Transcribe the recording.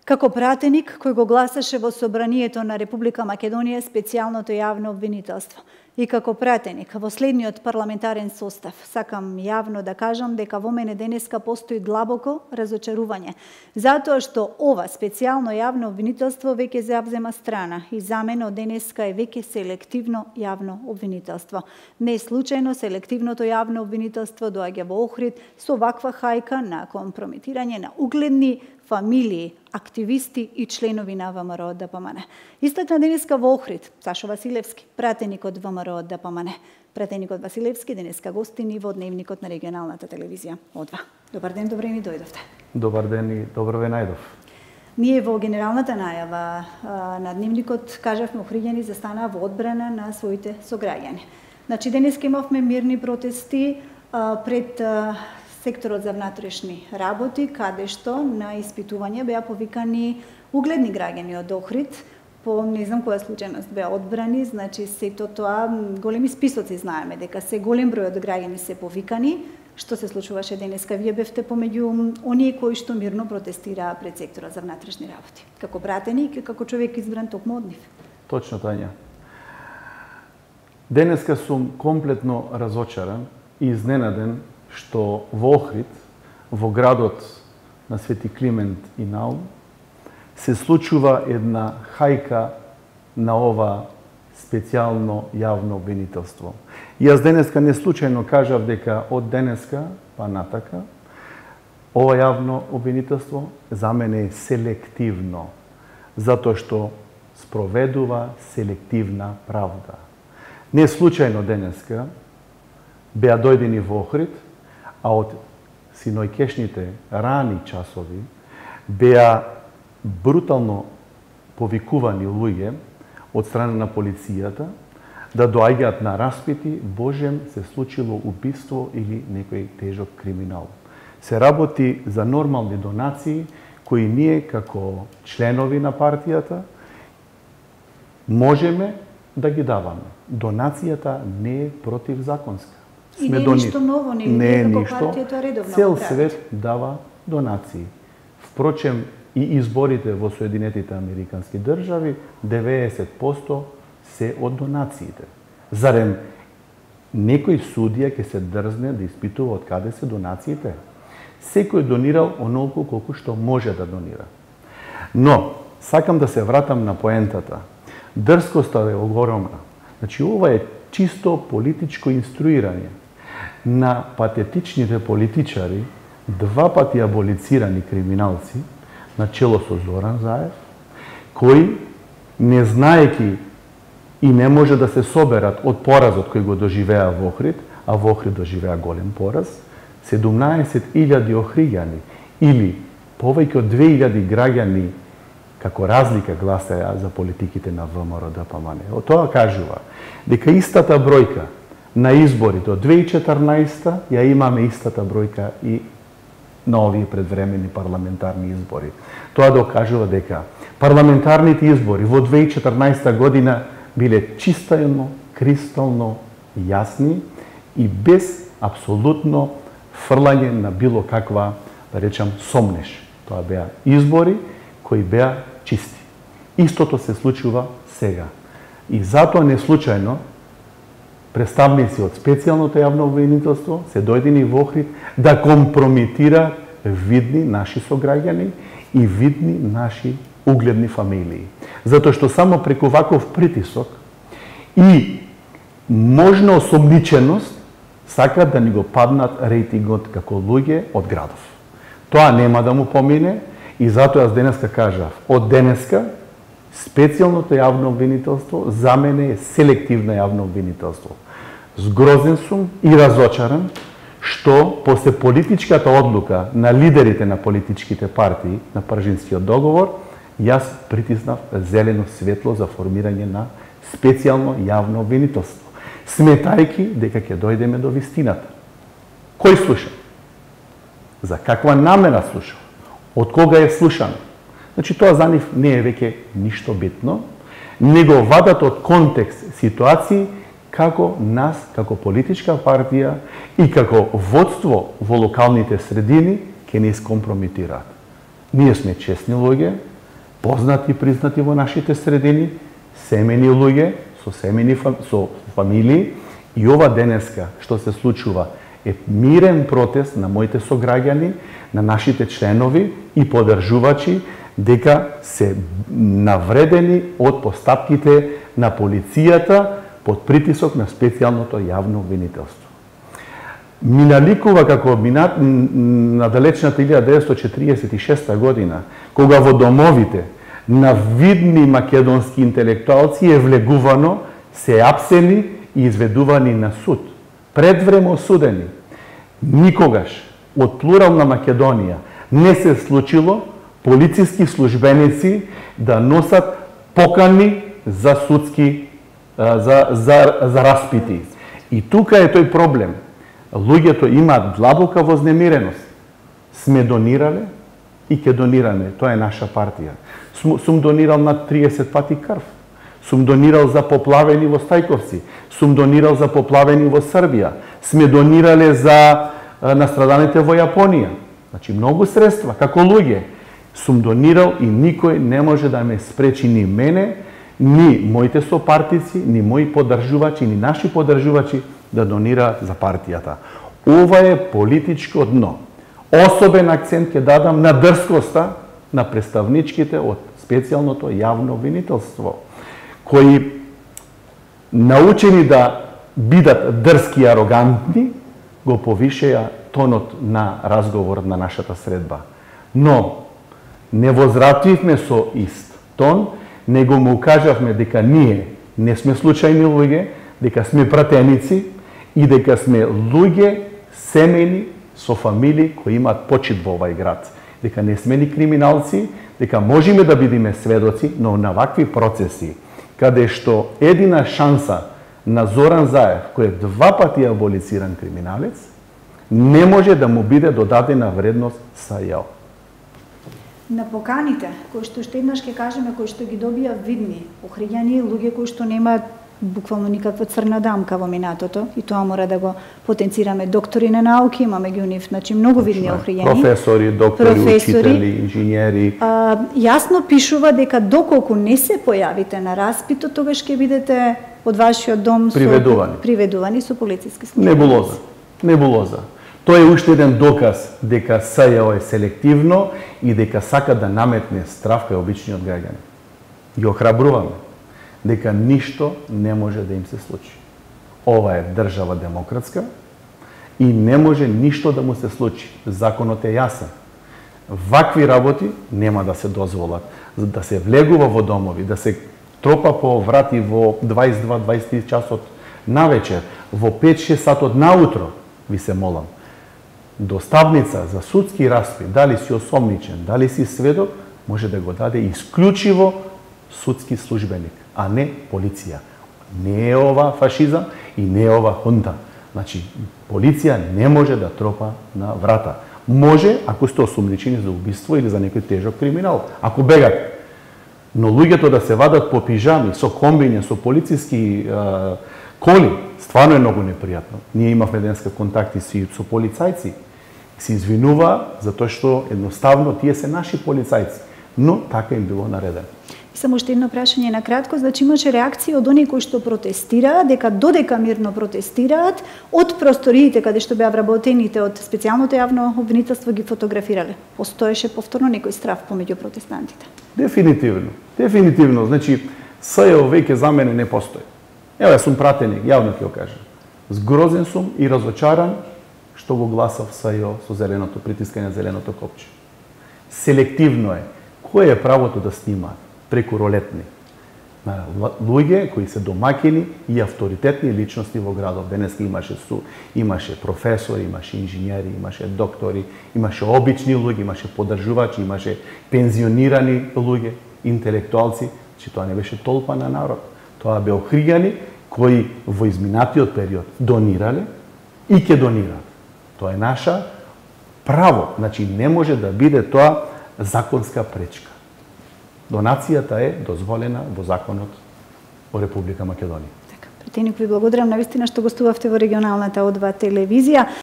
Како пратеник кој го гласаше во Собранието на Република Македонија специјалното јавно обвинителство и како пратеник во следниот парламентарен состав, сакам јавно да кажам дека во мене денеска постои длабоко разочарување, затоа што ова специјално јавно обвинителство веќе завзема страна и за мене од денеска е веќе селективно јавно обвинителство. Не случајно селективното јавно обвинителство доаѓа во Охрид со ваква хајка на компрометирање на угледни фамилии, активисти и членови на ВМРО ДПМН. Истакна денеска во Охрид Сашо Василевски, пратеник од ВМРО ДПМН. Пратеникот Василевски денеска гостини во дневникот на регионалната телевизија ОДВА. Добар ден, добре ми дојдовте. Добар ден и добро ве најдов. Ние во генералната најава на дневникот кажавме Охриѓани застанаа во одбрана на своите сограѓани. Значи денеска имавме мирни протести пред секторот за внатрешни работи, каде што на испитување беа повикани угледни граѓани од Охрид, по не знам која случајност беа одбрани, значи сето тоа големи списоци знаеме дека се голем број од граѓани се повикани. Што се случуваше денеска? Вие бевте помеѓу оние кои што мирно протестираа пред секторот за внатрешни работи, како пратеник и како човек избран токму од нив. Точно, Тања. Денеска сум комплетно разочаран и изненаден што во Охрид, во градот на Свети Климент и Наум, се случува една хајка на ова специјално јавно обвинителство. Јас денеска не случајно кажав дека од денеска па натака ова јавно обвинителство за мене е селективно, затоа што спроведува селективна правда. Не случајно денеска беа дојдени во Охрид, а од синојкешните рани часови беа брутално повикувани луѓе од страна на полицијата да доаѓаат на распити, божем се случило убиство или некој тежок криминал. Се работи за нормални донации кои ние како членови на партијата можеме да ги даваме. Донацијата не е противзаконска. И не е ништо ново, не е како партијата редовно. Цел свет дава донации. Впрочем, и изборите во Соединетите Американски држави 90% се од донациите. Зарем некој судија ќе се дрзне да испитува од каде се донациите? Секој донирал онолку колку што може да донира. Но, сакам да се вратам на поентата. Дрскоста е огромна. Значи, ова е чисто политичко инструирање на патетичните политичари, два пати аболицирани криминалци, на чело со Зоран Заев, кои, не знаеки и не може да се соберат од поразот кој го доживеа во Охрид, а во Охрид доживеа голем пораз, 17.000 охриѓани или повеќе од 2.000 граѓани како разлика гласаја за политиките на ВМРО ДПМН. Од тоа кажува дека истата бројка на изборите од 2014 ја имаме истата бројка и на овие предвремени парламентарни избори. Тоа докажува дека парламентарните избори во 2014 година биле чистално, кристално јасни и без апсолутно фрлање на било каква, да речам, сомнеш. Тоа беа избори кои беа чисти. Истото се случува сега. И затоа не случајно представници од специјалното јавно обвинителство се дојдени во Охрид да компрометира видни наши сограѓани и видни наши угледни фамилии. Затоа што само преку ваков притисок и можна осомниченост сакаат да ни го паднат рейтингот како луѓе од градов. Тоа нема да му помине и затоа јас денеска кажав, од денеска специјалното јавно обвинителство за мене е селективно јавно обвинителство. Згрозен сум и разочаран што после политичката одлука на лидерите на политичките партии на Пржинскиот договор, јас притиснав зелено светло за формирање на специјално јавно обвинителство, сметајки дека ќе дојдеме до вистината. Кој слуша? За каква намера слуша? Од кога е слушано? Значи, тоа за нив не е веќе ништо битно, него вадат од контекст ситуации како нас, како политичка партија и како водство во локалните средини ќе не искомпрометираат. Ние сме честни луѓе, познати и признати во нашите средини, семени луѓе, со фамилии, и ова денеска што се случува е мирен протест на моите сограѓани, на нашите членови и поддржувачи, дека се навредени од постапките на полицијата под притисок на специјалното јавно обвинителство. Ми наликува како на далечната 1946 година, кога во домовите на видни македонски интелектуалци е влегувано, се апсени и изведувани на суд, предвремо осудени. Никогаш од плурална Македонија не се случило полициски службеници да носат покани за судски за распити. И тука е тој проблем. Луѓето имаат длабока вознемиреност. Сме донирале и ќе донираме. Тоа е наша партија. Сум донирал над 30 пати крв. Сум донирал за поплавени во Стајковци. Сум донирал за поплавени во Србија. Сме донирале за настраданите во Јапонија. Значи, многу средства, како луѓе. Сум донирал и никој не може да ме спречи ни мене, ни моите сопартици, ни мои поддржувачи, ни наши поддржувачи да донираат за партијата. Ова е политичко дно. Особен акцент ќе дадам на дрскоста на представничките од специјалното јавно обвинителство, кои научени да бидат дрски и арогантни, го повишеа тонот на разговор на нашата средба. Но не возвративме со ист тон, него му кажавме дека ние не сме случајни луѓе, дека сме пратеници и дека сме луѓе семени со фамилии кои имаат почит во овај град. Дека не сме ни криминалци, дека можеме да бидеме сведоци, но на вакви процеси, каде што едина шанса на Зоран Заев, кој е 2 пати аболициран криминалец, не може да му биде додадена вредност СЈО. На поканите, кои што уште еднаш ќе кажеме, кои што ги добија видни охриѓани, луѓе кои што немаат буквално никаква црна дамка во минатото, и тоа мора да го потенцираме. Доктори на науки, имаме ги унив, значи многу видни охриѓани. Професори, доктори, учители, инженери. Јасно пишува дека доколку не се појавите на распитот, тогаш ќе бидете од вашиот дом приведувани со полициски службеници. Небулоза. Тоа е уште еден доказ дека СЈО е селективно и дека сака да наметне страв кај обичниот граѓанин. Ги охрабруваме дека ништо не може да им се случи. Ова е држава демократска и не може ништо да му се случи. Законот е јасен. Вакви работи нема да се дозволат. Да се влегува во домови, да се тропа по врати во 22-23 часот навечер, во 5-6 сатот наутро, ви се молам. Доставница за судски распит, дали си осомничен, дали си сведок, може да го даде исклучиво судски службеник, а не полиција. Не е ова фашизам и не е ова хунта. Значи, полиција не може да тропа на врата. Може, ако сте осомничени за убиство или за некој тежок криминал, ако бегат. Но луѓето да се вадат по пижами, со комбиња, со полициски коли, стварно е многу непријатно. Ние имавме денеска контакти со полицајци. Се извинува затоа што едноставно тие се наши полицајци, но така им било наредено. Само уште едно прашање на кратко, значи имаше реакција од оние кои што протестираат, дека додека мирно протестираат, од просториите каде што беа вработените од специјалното јавно обвинителство ги фотографирале. Постоеше повторно некој страв помеѓу протестантите? Дефинитивно. Значи, СЈО веќе за мене не постои. Ево, јас сум пратеник, јавно ќе го кажам. Згрозен сум и разочаран што го гласав СЈО со зеленото притискање на зеленото копче. Селективно е. Кој е правото да снима преку ролетни? На луѓе кои се домакини и авторитетни личности во градот. Денеска имаше професори, имаше инженери, имаше доктори, имаше обични луѓе, имаше поддржувачи, имаше пензионирани луѓе, интелектуалци, че тоа не беше толпа на народ. Тоа беа охриѓани кои во изминатиот период донирале и ќе донираат. Тоа е наша право. Значи, не може да биде тоа законска пречка. Донацијата е дозволена во законот во Република Македонија. Така, пратеник, ви благодарам навистина што гостувавте во регионалната О2 телевизија.